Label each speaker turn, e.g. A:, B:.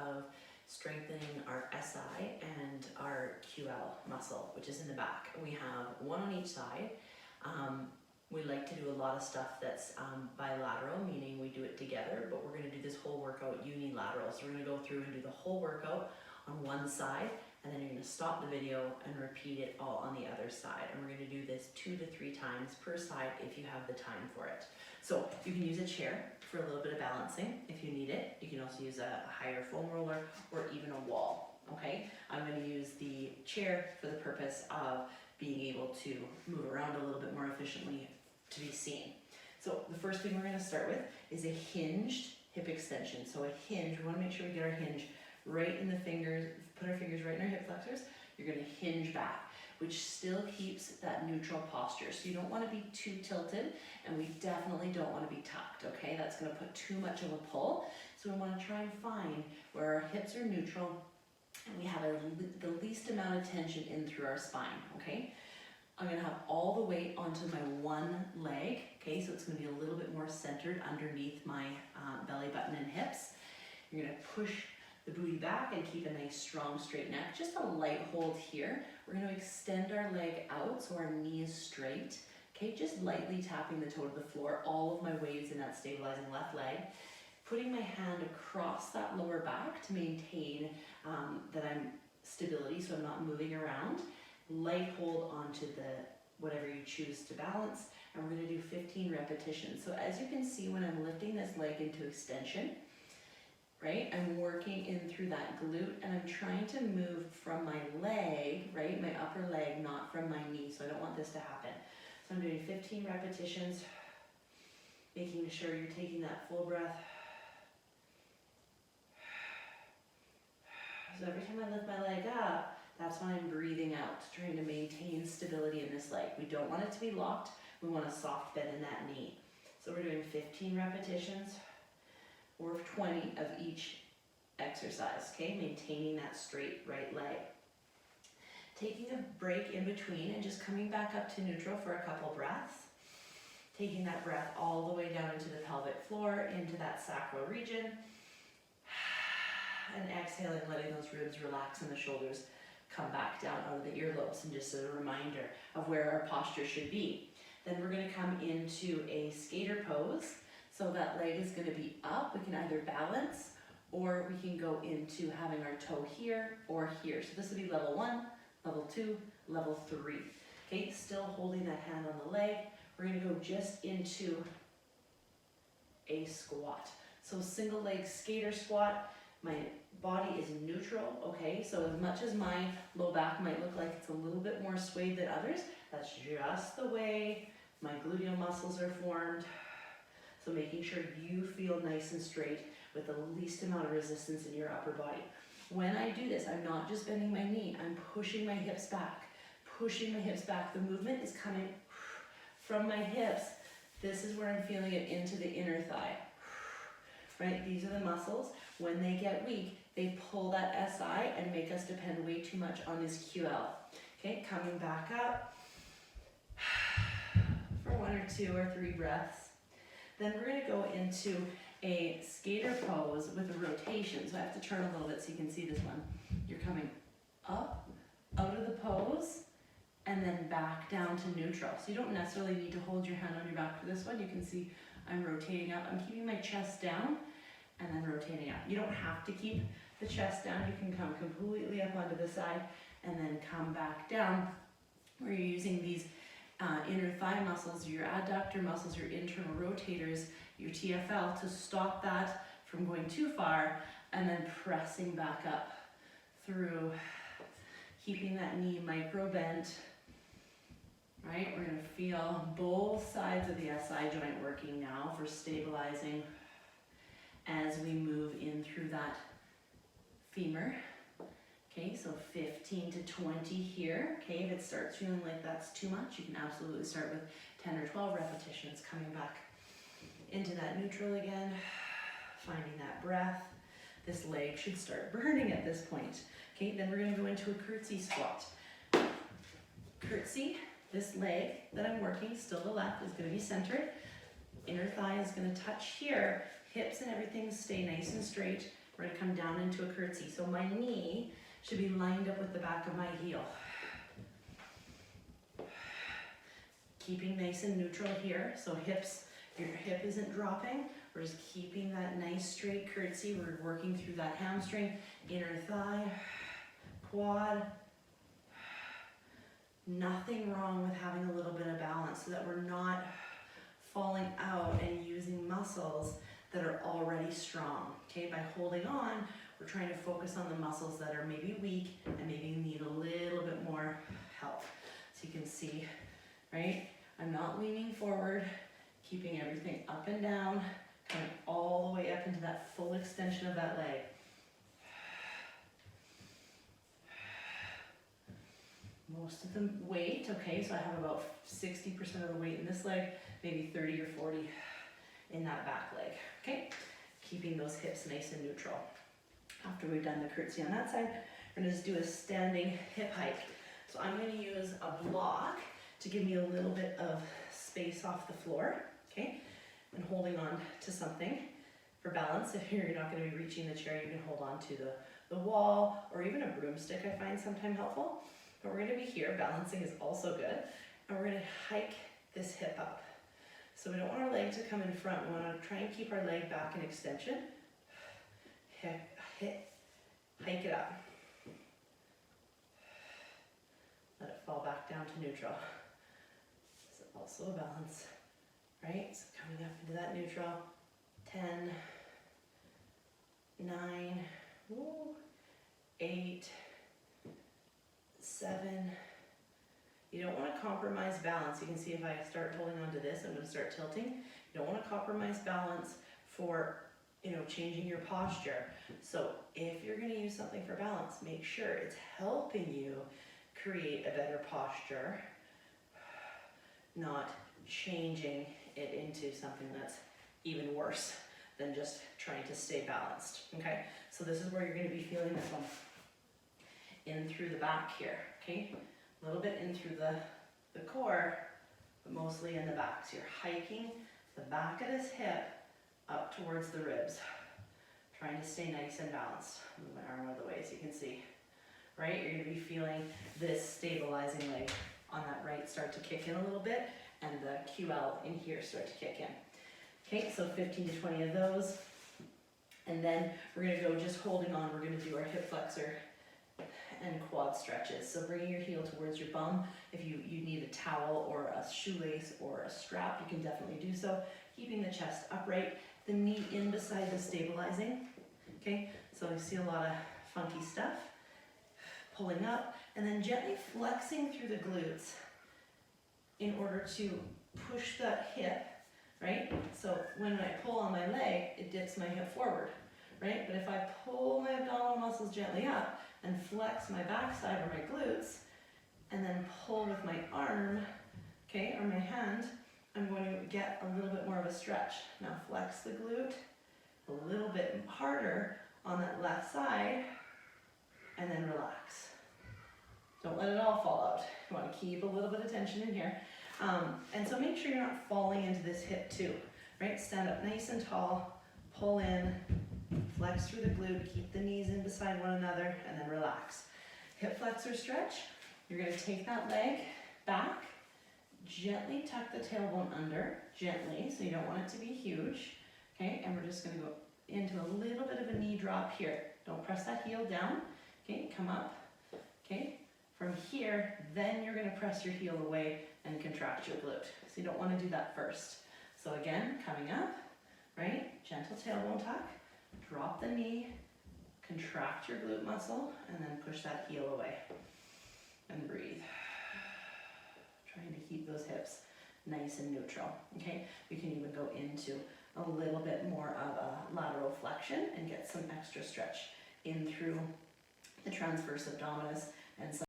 A: of strengthening our SI and our QL muscle, which is in the back. We have one on each side. We like to do a lot of stuff that's bilateral, meaning we do it together, but we're gonna do this whole workout unilateral. So we're gonna go through and do the whole workout on one side, and then you're gonna stop the video and repeat it all on the other side. And we're gonna do this 2 to 3 times per side if you have the time for it. So you can use a chair for a little bit of balancing if you need it. You can also use a higher foam roller or even a wall, okay? I'm gonna use the chair for the purpose of being able to move around a little bit more efficiently to be seen. So the first thing we're gonna start with is a hinged hip extension. So a hinge, we wanna make sure we get our hinge right in the fingers, put our fingers right in our hip flexors. You're gonna hinge back, which still keeps that neutral posture. So you don't wanna be too tilted, and we definitely don't wanna be tucked, okay? That's gonna put too much of a pull. So we wanna try and find where our hips are neutral and we have the least amount of tension in through our spine, okay? I'm gonna have all the weight onto my one leg, okay? So it's gonna be a little bit more centered underneath my belly button and hips. You're gonna push the booty back and keep a nice strong straight neck. Just a light hold here. We're gonna extend our leg out so our knee is straight, okay? Just lightly tapping the toe to the floor. All of my weight is in that stabilizing left leg. Putting my hand across that lower back to maintain that I'm stability, so I'm not moving around. Light hold onto whatever you choose to balance, and we're gonna do 15 repetitions. So as you can see, when I'm lifting this leg into extension, right, I'm working in through that glute, and I'm trying to move from my leg, right, my upper leg, not from my knee, so I don't want this to happen. So I'm doing 15 repetitions, making sure you're taking that full breath. So every time I lift my leg up, that's when I'm breathing out, trying to maintain stability in this leg. We don't want it to be locked. We want a soft bend in that knee. So we're doing 15 repetitions or 20 of each exercise, okay? Maintaining that straight right leg. Taking a break in between and just coming back up to neutral for a couple breaths. Taking that breath all the way down into the pelvic floor, into that sacral region. And exhaling, letting those ribs relax and the shoulders come back down out of the earlobes, and just as a reminder of where our posture should be. Then we're gonna come into a skater pose. So that leg is gonna be up. We can either balance or we can go into having our toe here or here. So this will be level 1, level 2, level 3. Okay, still holding that hand on the leg. We're gonna go just into a squat. So single leg skater squat. My body is neutral, okay? So as much as my low back might look like it's a little bit more swayed than others, that's just the way my gluteal muscles are formed. So making sure you feel nice and straight with the least amount of resistance in your upper body. When I do this, I'm not just bending my knee, I'm pushing my hips back, pushing my hips back. The movement is coming from my hips. This is where I'm feeling it into the inner thigh, right? These are the muscles. When they get weak, they pull that SI and make us depend way too much on this QL. Okay, coming back up for 1 or 2 or 3 breaths. Then we're gonna go into a skater pose with a rotation. So I have to turn a little bit so you can see this one. You're coming up, out of the pose, and then back down to neutral. So you don't necessarily need to hold your hand on your back for this one. You can see I'm rotating up. I'm keeping my chest down and then rotating up. You don't have to keep the chest down. You can come completely up onto the side and then come back down, where you're using these inner thigh muscles, your adductor muscles, your internal rotators, your TFL, to stop that from going too far, and then pressing back up through, keeping that knee micro bent, right? We're gonna feel both sides of the SI joint working now for stabilizing as we move in through that femur. Okay, so 15 to 20 here. Okay, if it starts feeling like that's too much, you can absolutely start with 10 or 12 repetitions, coming back into that neutral again, finding that breath. This leg should start burning at this point. Okay, then we're gonna go into a curtsy squat. Curtsy, this leg that I'm working, still the left, is gonna be centered. Inner thigh is gonna touch here. Hips and everything stay nice and straight. we're gonna come down into a curtsy. So my knee should be lined up with the back of my heel. Keeping nice and neutral here, so hips, your hip isn't dropping. We're just keeping that nice straight curtsy. We're working through that hamstring, inner thigh, quad. Nothing wrong with having a little bit of balance so that we're not falling out and using muscles that are already strong. Okay, by holding on, we're trying to focus on the muscles that are maybe weak and maybe need a little bit more help. So you can see, right? I'm not leaning forward, keeping everything up and down, coming all the way up into that full extension of that leg. Most of the weight, okay, so I have about 60% of the weight in this leg, maybe 30 or 40 in that back leg, okay? Keeping those hips nice and neutral. After we've done the curtsy on that side, we're gonna just do a standing hip hike. So I'm gonna use a block to give me a little bit of space off the floor, okay? And holding on to something for balance. If you're not gonna be reaching the chair, you can hold on to the wall or even a broomstick I find sometimes helpful. But we're gonna be here, balancing is also good. And we're gonna hike this hip up. So we don't want our leg to come in front. We wanna try and keep our leg back in extension. Hike it up. Let it fall back down to neutral. This is also a balance, right? So coming up into that neutral. 10, 9, 8, 7. You don't want to compromise balance. You can see if I start holding on to this, I'm going to start tilting. You don't want to compromise balance for, changing your posture. So if you're going to use something for balance, make sure it's helping you create a better posture, not changing it into something that's even worse than just trying to stay balanced, okay? So this is where you're going to be feeling this one. In through the back here, okay? A little bit in through the core, but mostly in the back. So you're hiking the back of this hip up towards the ribs. Trying to stay nice and balanced. Move my arm out of the way so you can see. Right? You're gonna be feeling this stabilizing leg on that right start to kick in a little bit, and the QL in here start to kick in. Okay, so 15 to 20 of those. And then we're gonna go just holding on. We're gonna do our hip flexor and quad stretches. So bringing your heel towards your bum. If you need a towel or a shoelace or a strap, you can definitely do so. Keeping the chest upright, the knee in beside the stabilizing. Okay, so I see a lot of funky stuff. Pulling up and then gently flexing through the glutes in order to push that hip, right? So when I pull on my leg, it dips my hip forward, right? But if I pull my abdominal muscles gently up and flex my backside or my glutes, and then pull with my arm, okay, or my hand, I'm going to get a little bit more of a stretch. Now flex the glute a little bit harder on that left side, and then relax. Don't let it all fall out. You want to keep a little bit of tension in here. And so make sure you're not falling into this hip too, right? Stand up nice and tall, pull in, flex through the glute, keep the knees in beside one another, and then relax. Hip flexor stretch. You're going to take that leg back, gently tuck the tailbone under, gently, so you don't want it to be huge, okay? And we're just going to go into a little bit of a knee drop here. Don't press that heel down, okay? Come up, okay? From here, then you're going to press your heel away and contract your glute. So you don't want to do that first. So again, coming up, right? Gentle tailbone tuck, drop the knee, contract your glute muscle, and then push that heel away. And breathe. Trying to keep those hips nice and neutral, okay? You can even go into a little bit more of a lateral flexion and get some extra stretch in through the transverse abdominis and some